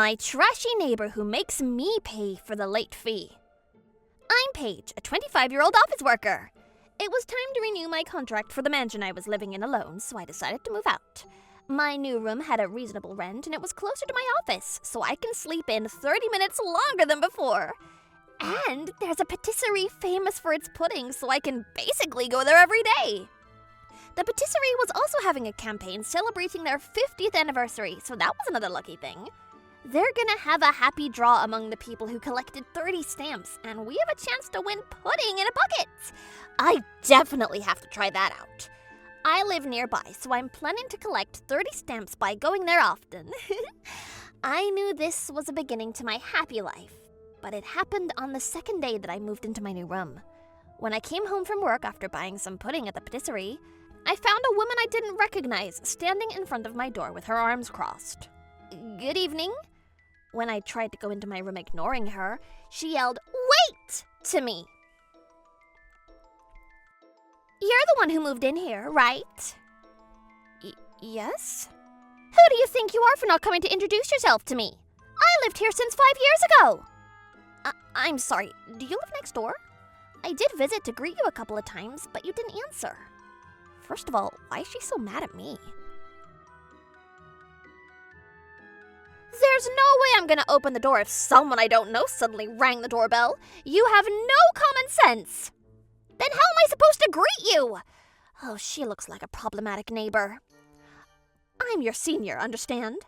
My trashy neighbor who makes me pay for the late fee. I'm Paige, a 25-year-old office worker. It was time to renew my contract for the mansion I was living in alone, so I decided to move out. My new room had a reasonable rent and it was closer to my office, so I can sleep in 30 minutes longer than before. And there's a patisserie famous for its pudding, so I can basically go there every day. The patisserie was also having a campaign celebrating their 50th anniversary, so that was another lucky thing. They're gonna have a happy draw among the people who collected 30 stamps, and we have a chance to win pudding in a bucket. I definitely have to try that out. I live nearby, so I'm planning to collect 30 stamps by going there often. I knew this was a beginning to my happy life, but it happened on the second day that I moved into my new room. When I came home from work after buying some pudding at the patisserie, I found a woman I didn't recognize standing in front of my door with her arms crossed. "Good evening." When I tried to go into my room ignoring her, she yelled, "Wait!" to me. "You're the one who moved in here, right?" Yes? "Who do you think you are for not coming to introduce yourself to me? I lived here since 5 years ago." I'm sorry, do you live next door? I did visit to greet you a couple of times, but you didn't answer. First of all, why is she so mad at me? There's no way I'm gonna open the door if someone I don't know suddenly rang the doorbell. You have no common sense. Then how am I supposed to greet you? Oh, she looks like a problematic neighbor. I'm your senior, understand?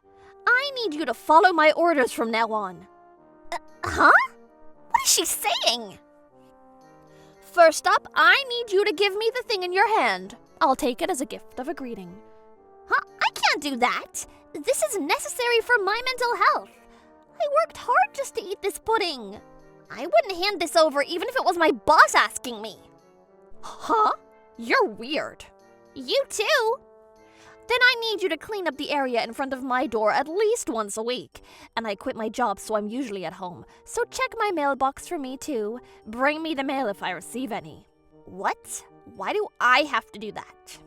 I need you to follow my orders from now on. Huh? What is she saying? First up, I need you to give me the thing in your hand. I'll take it as a gift of a greeting. Huh? I can't do that. This is necessary for my mental health. I worked hard just to eat this pudding. I wouldn't hand this over even if it was my boss asking me. Huh? You're weird. You too. Then I need you to clean up the area in front of my door at least once a week. And I quit my job, so I'm usually at home. So check my mailbox for me too. Bring me the mail if I receive any. What? Why do I have to do that?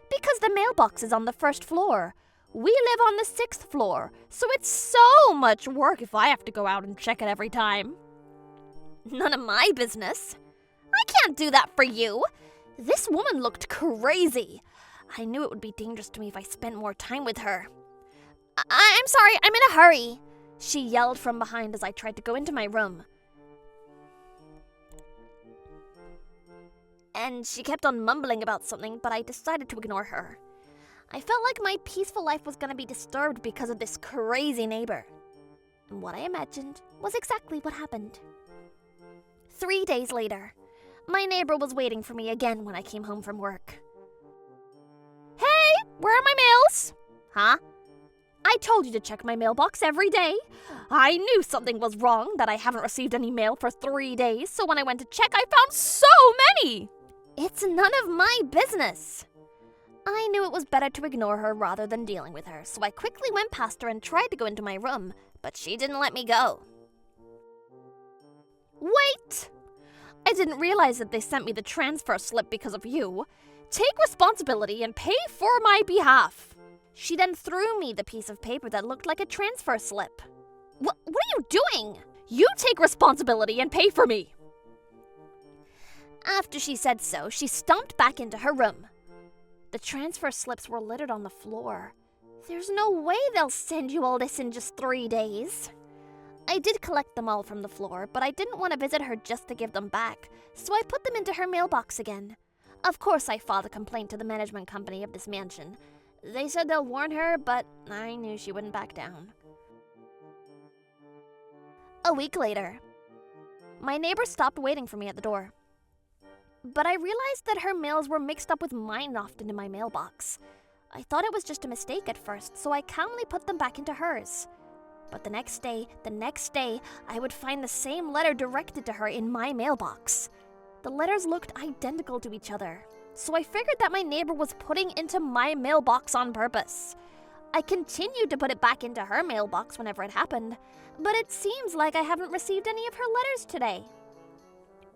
Because the mailbox is on the first floor. We live on the 6th floor, so it's so much work if I have to go out and check it every time. None of my business. I can't do that for you. This woman looked crazy. I knew it would be dangerous to me if I spent more time with her. I'm sorry, I'm in a hurry, she yelled from behind as I tried to go into my room. And she kept on mumbling about something, but I decided to ignore her. I felt like my peaceful life was going to be disturbed because of this crazy neighbor. And what I imagined was exactly what happened. 3 days later, my neighbor was waiting for me again when I came home from work. "Hey, where are my mails?" "Huh? I told you to check my mailbox every day. I knew something was wrong, that I haven't received any mail for 3 days, so when I went to check, I found so many." It's none of my business. I knew it was better to ignore her rather than dealing with her, so I quickly went past her and tried to go into my room, but she didn't let me go. Wait! I didn't realize that they sent me the transfer slip because of you. Take responsibility and pay for my behalf. She then threw me the piece of paper that looked like a transfer slip. What are you doing? You take responsibility and pay for me. After she said so, she stomped back into her room. The transfer slips were littered on the floor. There's no way they'll send you all this in just 3 days. I did collect them all from the floor, but I didn't want to visit her just to give them back, so I put them into her mailbox again. Of course, I filed a complaint to the management company of this mansion. They said they'll warn her, but I knew she wouldn't back down. A week later, my neighbor stopped waiting for me at the door. But I realized that her mails were mixed up with mine often in my mailbox. I thought it was just a mistake at first, so I calmly put them back into hers. But the next day, I would find the same letter directed to her in my mailbox. The letters looked identical to each other, so I figured that my neighbor was putting into my mailbox on purpose. I continued to put it back into her mailbox whenever it happened, but it seems like I haven't received any of her letters today.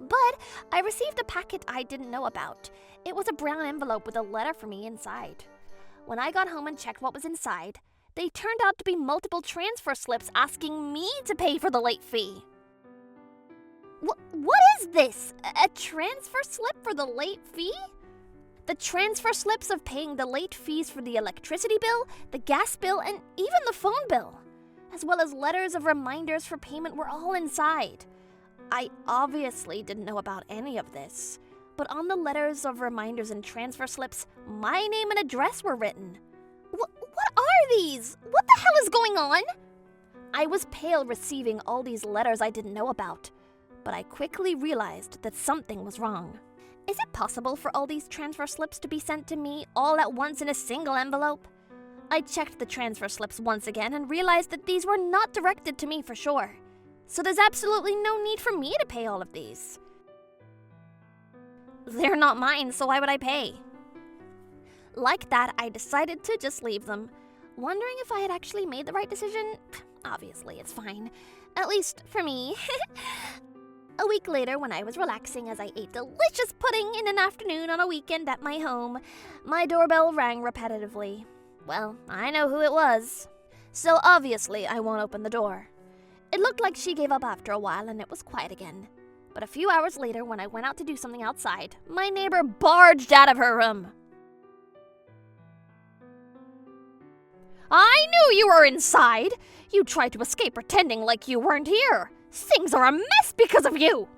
But I received a packet I didn't know about. It was a brown envelope with a letter for me inside. When I got home and checked what was inside, They turned out to be multiple transfer slips asking me to pay for the late fee. What is this? A transfer slip for the late fee? The transfer slips of paying the late fees for the electricity bill, the gas bill, and even the phone bill, as well as letters of reminders for payment were all inside. I obviously didn't know about any of this, but on the letters of reminders and transfer slips, my name and address were written. What are these? What the hell is going on? I was pale receiving all these letters I didn't know about, but I quickly realized that something was wrong. Is it possible for all these transfer slips to be sent to me all at once in a single envelope? I checked the transfer slips once again and realized that these were not directed to me for sure. So there's absolutely no need for me to pay all of these. They're not mine, so why would I pay? Like that, I decided to just leave them, wondering if I had actually made the right decision. Obviously, it's fine. At least for me. A week later, when I was relaxing as I ate delicious pudding in an afternoon on a weekend at my home, my doorbell rang repetitively. Well, I know who it was. So obviously, I won't open the door. It looked like she gave up after a while and it was quiet again. But a few hours later, when I went out to do something outside, my neighbor barged out of her room. I knew you were inside! You tried to escape pretending like you weren't here! Things are a mess because of you!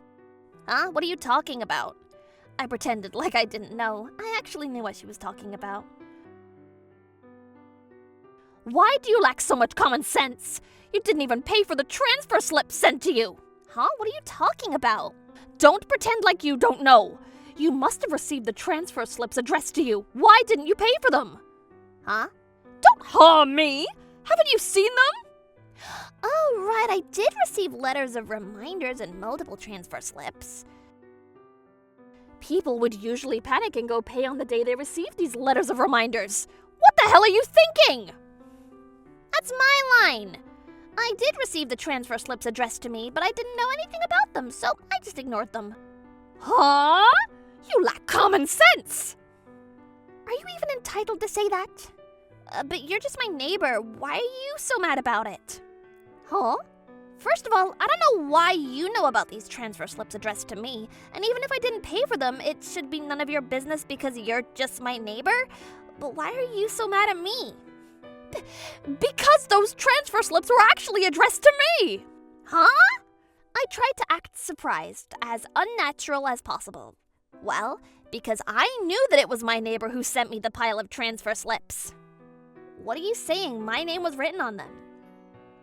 Huh? What are you talking about? I pretended like I didn't know. I actually knew what she was talking about. Why do you lack so much common sense? You didn't even pay for the transfer slip sent to you! Huh? What are you talking about? Don't pretend like you don't know! You must have received the transfer slips addressed to you. Why didn't you pay for them? Huh? Don't harm me! Haven't you seen them? Oh, right, I did receive letters of reminders and multiple transfer slips. People would usually panic and go pay on the day they received these letters of reminders. What the hell are you thinking? That's my line. I did receive the transfer slips addressed to me, but I didn't know anything about them, so I just ignored them. Huh? You lack common sense! Are you even entitled to say that? But you're just my neighbor. Why are you so mad about it? Huh? First of all, I don't know why you know about these transfer slips addressed to me, and even if I didn't pay for them, it should be none of your business because you're just my neighbor. But why are you so mad at me? Because those transfer slips were actually addressed to me! Huh? I tried to act surprised, as unnatural as possible. Well, because I knew that it was my neighbor who sent me the pile of transfer slips. What are you saying? My name was written on them.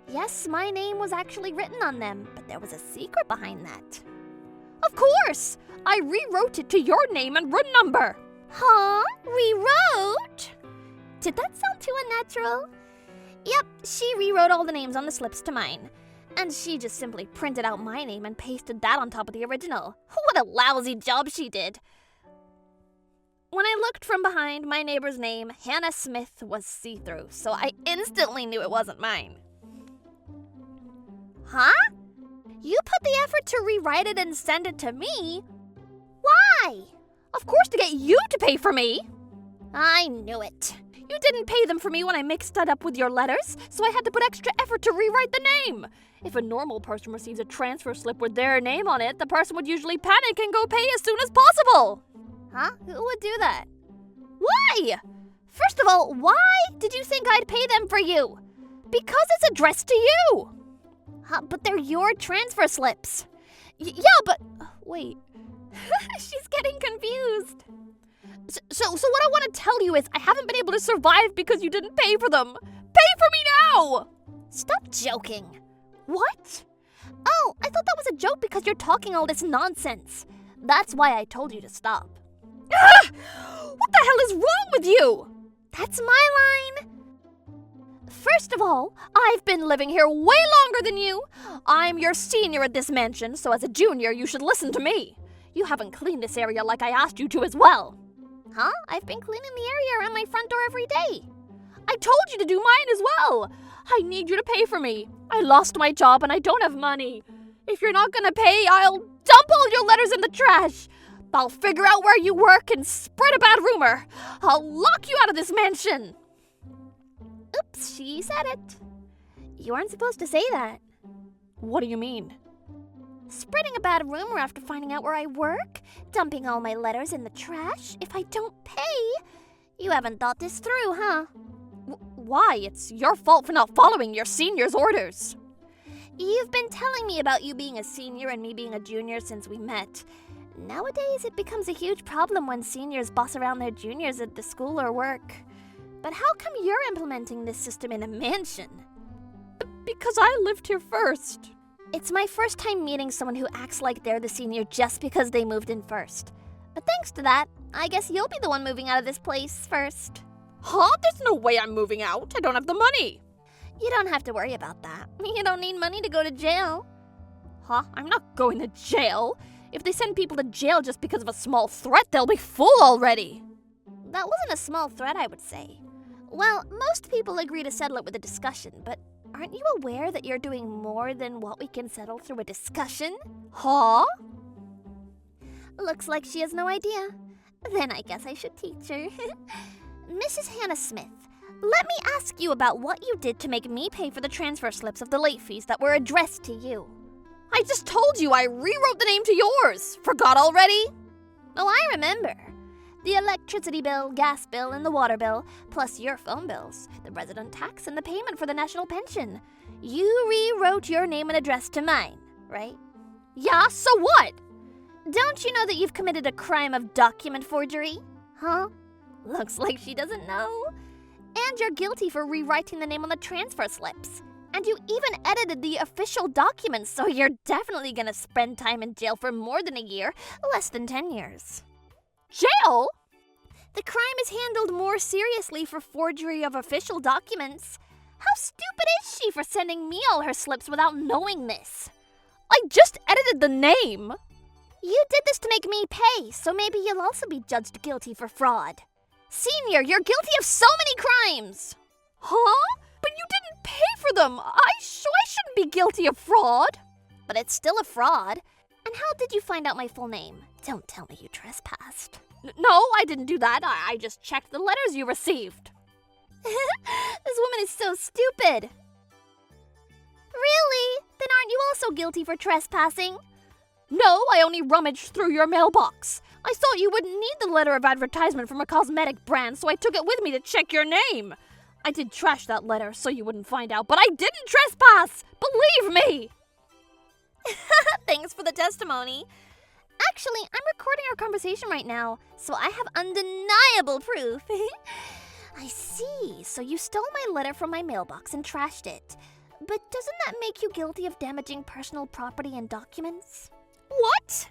Yes, my name was actually written on them, but there was a secret behind that. Of course! I rewrote it to your name and room number. Huh? Rewrote? Did that sound too unnatural? Yep, she rewrote all the names on the slips to mine. And she just simply printed out my name and pasted that on top of the original. What a lousy job she did. When I looked from behind, my neighbor's name, Hannah Smith, was see-through, so I instantly knew it wasn't mine. Huh? You put the effort to rewrite it and send it to me? Why? Of course, to get you to pay for me. I knew it. You didn't pay them for me when I mixed that up with your letters, so I had to put extra effort to rewrite the name. If a normal person receives a transfer slip with their name on it, the person would usually panic and go pay as soon as possible. Huh? Who would do that? Why? First of all, why did you think I'd pay them for you? Because it's addressed to you. Huh, but they're your transfer slips. Yeah, but... wait. She's getting confused. So what I want to tell you is I haven't been able to survive because you didn't pay for them. Pay for me now! Stop joking. What? Oh, I thought that was a joke because you're talking all this nonsense. That's why I told you to stop. Ah! What the hell is wrong with you? That's my line. First of all, I've been living here way longer than you. I'm your senior at this mansion, so as a junior, you should listen to me. You haven't cleaned this area like I asked you to as well. Huh? I've been cleaning the area around my front door every day. I told you to do mine as well. I need you to pay for me. I lost my job and I don't have money. If you're not gonna pay, I'll dump all your letters in the trash. I'll figure out where you work and spread a bad rumor. I'll lock you out of this mansion. Oops, she said it. You aren't supposed to say that. What do you mean? Spreading a bad rumor after finding out where I work, dumping all my letters in the trash if I don't pay. You haven't thought this through, huh? Why? It's your fault for not following your senior's orders. You've been telling me about you being a senior and me being a junior since we met. Nowadays, it becomes a huge problem when seniors boss around their juniors at the school or work. But how come you're implementing this system in a mansion? Because I lived here first. It's my first time meeting someone who acts like they're the senior just because they moved in first. But thanks to that, I guess you'll be the one moving out of this place first. Huh? There's no way I'm moving out. I don't have the money. You don't have to worry about that. You don't need money to go to jail. Huh? I'm not going to jail. If they send people to jail just because of a small threat, they'll be full already. That wasn't a small threat, I would say. Well, most people agree to settle it with a discussion, but aren't you aware that you're doing more than what we can settle through a discussion? Huh? Looks like she has no idea. Then I guess I should teach her. Mrs. Hannah Smith, let me ask you about what you did to make me pay for the transfer slips of the late fees that were addressed to you. I just told you I rewrote the name to yours. Forgot already? Oh, I remember. The electricity bill, gas bill, and the water bill, plus your phone bills, the resident tax, and the payment for the national pension. You rewrote your name and address to mine, right? Yeah, so what? Don't you know that you've committed a crime of document forgery? Huh? Looks like she doesn't know. And you're guilty for rewriting the name on the transfer slips. And you even edited the official documents, so you're definitely gonna spend time in jail for more than a year, less than 10 years. Jail? The crime is handled more seriously for forgery of official documents. How stupid is she for sending me all her slips without knowing this? I just edited the name. You did this to make me pay, so maybe you'll also be judged guilty for fraud. Senior, you're guilty of so many crimes! Huh? But you didn't pay for them! I shouldn't be guilty of fraud! But it's still a fraud. And how did you find out my full name? Don't tell me you trespassed. No, I didn't do that. I just checked the letters you received. This woman is so stupid. Really? Then aren't you also guilty for trespassing? No, I only rummaged through your mailbox. I thought you wouldn't need the letter of advertisement from a cosmetic brand, so I took it with me to check your name. I did trash that letter so you wouldn't find out, but I didn't trespass! Believe me! Thanks for the testimony. Actually, I'm recording our conversation right now, so I have undeniable proof. I see. So you stole my letter from my mailbox and trashed it. But doesn't that make you guilty of damaging personal property and documents? What?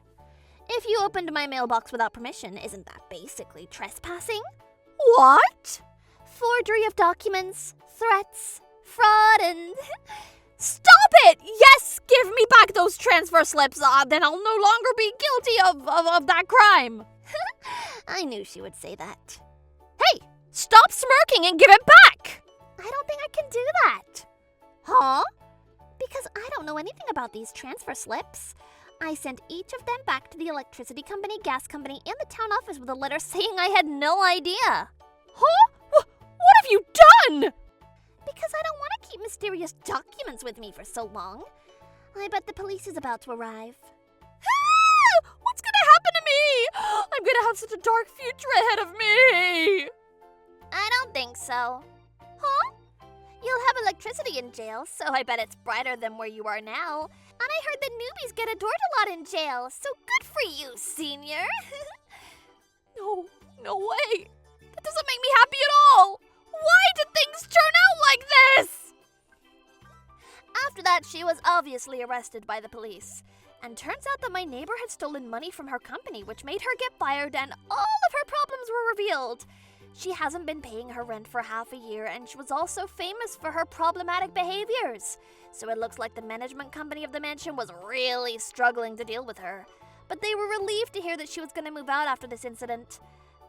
If you opened my mailbox without permission, isn't that basically trespassing? What? Forgery of documents, threats, fraud, and... Stop it! Yes, give me back those transfer slips. Then I'll no longer be guilty of that crime. I knew she would say that. Hey, stop smirking and give it back! I don't think I can do that. Huh? Because I don't know anything about these transfer slips. I sent each of them back to the electricity company, gas company, and the town office with a letter saying I had no idea. Huh? What have you done? Because I don't want to keep mysterious documents with me for so long. I bet the police is about to arrive. What's gonna happen to me? I'm gonna have such a dark future ahead of me. I don't think so. Huh? You'll have electricity in jail, so I bet it's brighter than where you are now. And I heard that newbies get adored a lot in jail, so good for you, senior. No way. That doesn't make me happy at all. Why did things turn out like this? After that, she was obviously arrested by the police. And turns out that my neighbor had stolen money from her company, which made her get fired, and all of her problems were revealed. She hasn't been paying her rent for half a year, and she was also famous for her problematic behaviors. So it looks like the management company of the mansion was really struggling to deal with her. But they were relieved to hear that she was going to move out after this incident.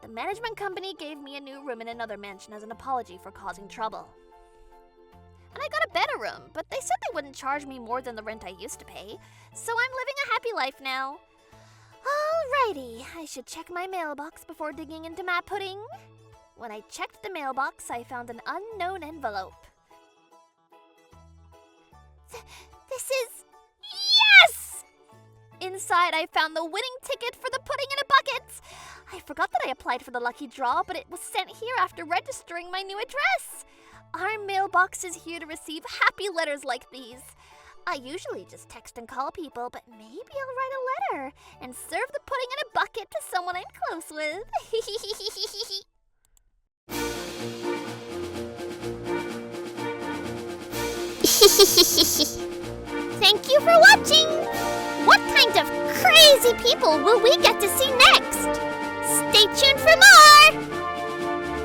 The management company gave me a new room in another mansion as an apology for causing trouble. And I got a better room, but they said they wouldn't charge me more than the rent I used to pay. So I'm living a happy life now. Alrighty, I should check my mailbox before digging into my pudding. When I checked the mailbox, I found an unknown envelope. This is... Yes! Inside, I found the winning ticket for the pudding in a bucket. I forgot that I applied for the lucky draw, but it was sent here after registering my new address. Our mailbox is here to receive happy letters like these. I usually just text and call people, but maybe I'll write a letter and serve the pudding in a bucket to someone I'm close with. Thank you for watching! What kind of crazy people will we get to see next? Stay tuned for more!